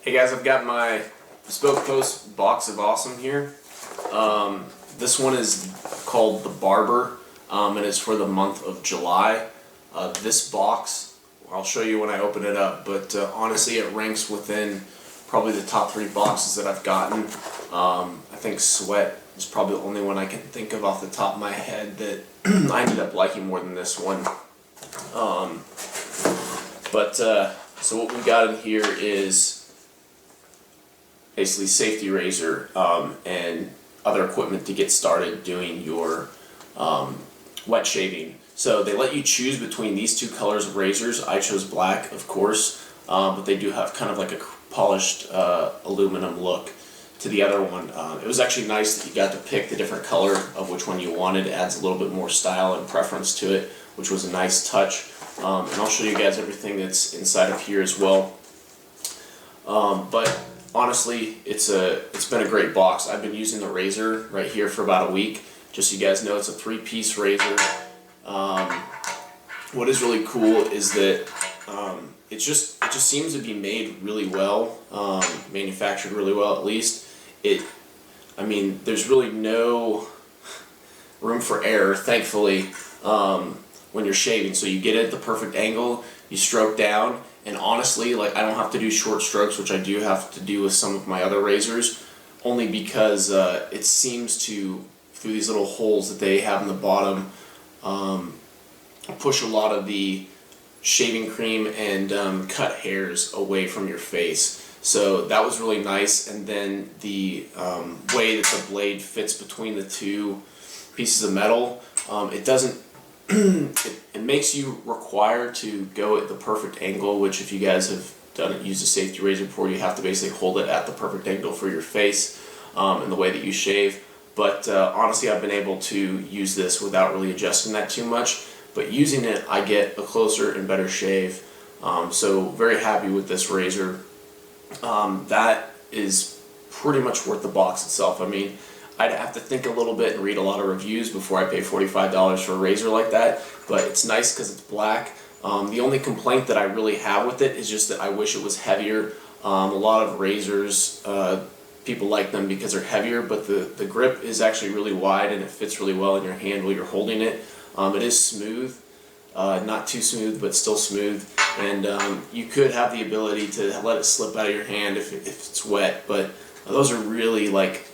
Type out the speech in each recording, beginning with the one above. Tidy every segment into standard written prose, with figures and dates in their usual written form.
Hey guys, I've got my Bespoke Post box of awesome here. This one is called the Barber, and it's for the month of July. This box, I'll show you when I open it up, but honestly it ranks within probably the top 3 boxes that I've gotten. I think Sweat is probably the only one I can think of off the top of my head that I ended up liking more than this one. So what we got in here is basically safety razor and other equipment to get started doing your wet shaving. So they let you choose between these 2 colors of razors. I chose black, of course, but they do have kind of like a polished aluminum look to the other one. It was actually nice that you got to pick the different color of which one you wanted. It adds a little bit more style and preference to it, which was a nice touch. And I'll show you guys everything that's inside of here as well. But honestly, it's been a great box. I've been using the razor right here for about a week. Just so you guys know, it's a 3-piece razor. What is really cool is that it just seems to be made really well, manufactured really well at least. I mean, there's really no room for error, thankfully, when you're shaving. So you get it at the perfect angle, you stroke down, and honestly, like, I don't have to do short strokes, which I do have to do with some of my other razors, only because it seems to, through these little holes that they have in the bottom, push a lot of the shaving cream and cut hairs away from your face. So that was really nice. And then the way that the blade fits between the 2 pieces of metal, it doesn't it makes you require to go at the perfect angle, which if you guys have used a safety razor before, you have to basically hold it at the perfect angle for your face and the way that you shave. But honestly, I've been able to use this without really adjusting that too much. But using it, I get a closer and better shave. So very happy with this razor. That is pretty much worth the box itself. I mean, I'd have to think a little bit and read a lot of reviews before I pay $45 for a razor like that, but it's nice because it's black. The only complaint that I really have with it is just that I wish it was heavier. A lot of razors, people like them because they're heavier, but the grip is actually really wide and it fits really well in your hand while you're holding it. It is smooth, not too smooth, but still smooth, and you could have the ability to let it slip out of your hand if it's wet, but those are really like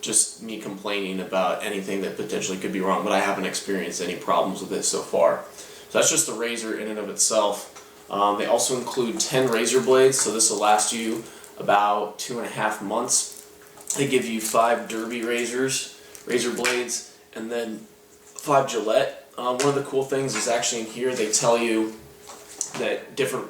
just me complaining about anything that potentially could be wrong, but I haven't experienced any problems with it so far. So that's just the razor in and of itself. They also include 10 razor blades, so this will last you about 2.5 months. They give you 5 Derby razor blades, and then 5 Gillette. One of the cool things is actually in here they tell you that different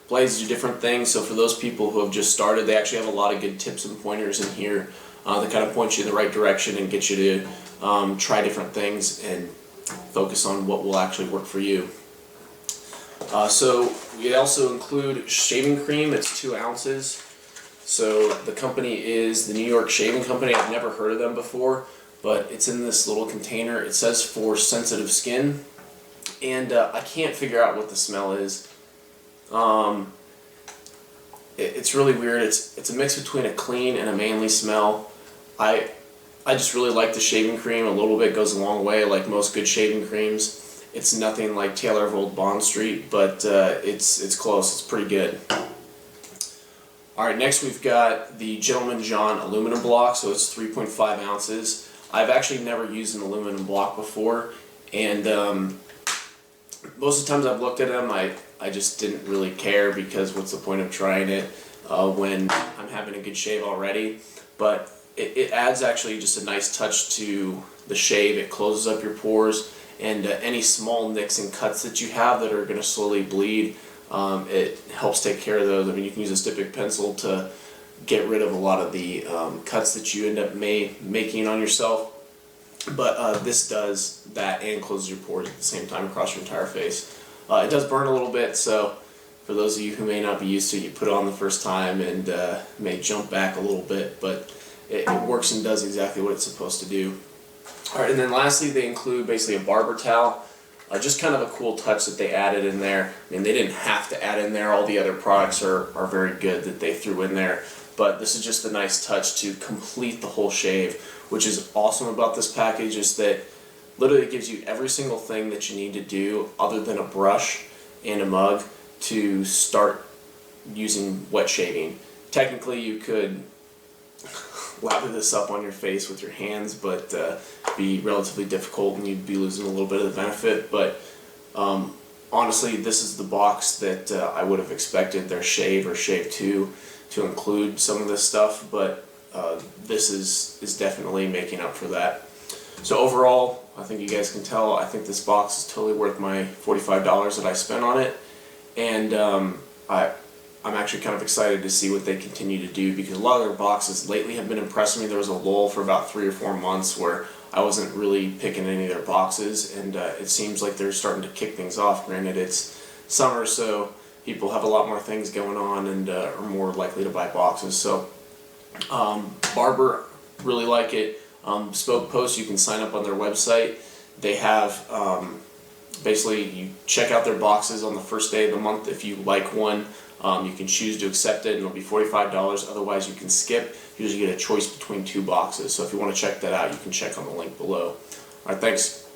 blades do different things. So for those people who have just started, they actually have a lot of good tips and pointers in here that kind of point you in the right direction and get you to try different things and focus on what will actually work for you. So we also include shaving cream. It's 2 ounces. So the company is the New York Shaving Company. I've never heard of them before, but it's in this little container. It says for sensitive skin, and I can't figure out what the smell is. It's really weird. It's a mix between a clean and a manly smell. I just really like the shaving cream. A little bit goes a long way, like most good shaving creams. It's nothing like Taylor of Old Bond Street, but it's close. It's pretty good. Alright, next we've got the Gentleman John aluminum block, so it's 3.5 ounces. I've actually never used an aluminum block before, and most of the times I've looked at them, I just didn't really care, because what's the point of trying it when I'm having a good shave already. But it adds actually just a nice touch to the shave. It closes up your pores, and any small nicks and cuts that you have that are going to slowly bleed, it helps take care of those. I mean, you can use a Styptic pencil to get rid of a lot of the cuts that you end up making on yourself. But this does that and closes your pores at the same time across your entire face. It does burn a little bit, so for those of you who may not be used to it, you put it on the first time and may jump back a little bit, but it works and does exactly what it's supposed to do. Alright, and then lastly they include basically a barber towel. Just kind of a cool touch that they added in there. I mean, they didn't have to add in there. All the other products are very good that they threw in there. But this is just a nice touch to complete the whole shave, which is awesome about this package, is that literally it gives you every single thing that you need to do other than a brush and a mug to start using wet shaving. Technically, you could lather this up on your face with your hands, but be relatively difficult and you'd be losing a little bit of the benefit. But honestly, this is the box that I would have expected their Shave or Shave 2 to include some of this stuff, but this is definitely making up for that. So overall, I think you guys can tell, I think this box is totally worth my $45 that I spent on it, and I'm actually kind of excited to see what they continue to do, because a lot of their boxes lately have been impressing me. There was a lull for about 3 or 4 months where I wasn't really picking any of their boxes, and it seems like they're starting to kick things off. Granted, it's summer, so people have a lot more things going on and are more likely to buy boxes. So Barber, really like it. Bespoke Post, you can sign up on their website. They have basically, you check out their boxes on the first day of the month. If you like one, you can choose to accept it and it'll be $45. Otherwise, you can skip. You usually get a choice between 2 boxes. So if you want to check that out, you can check on the link below. Alright, thanks.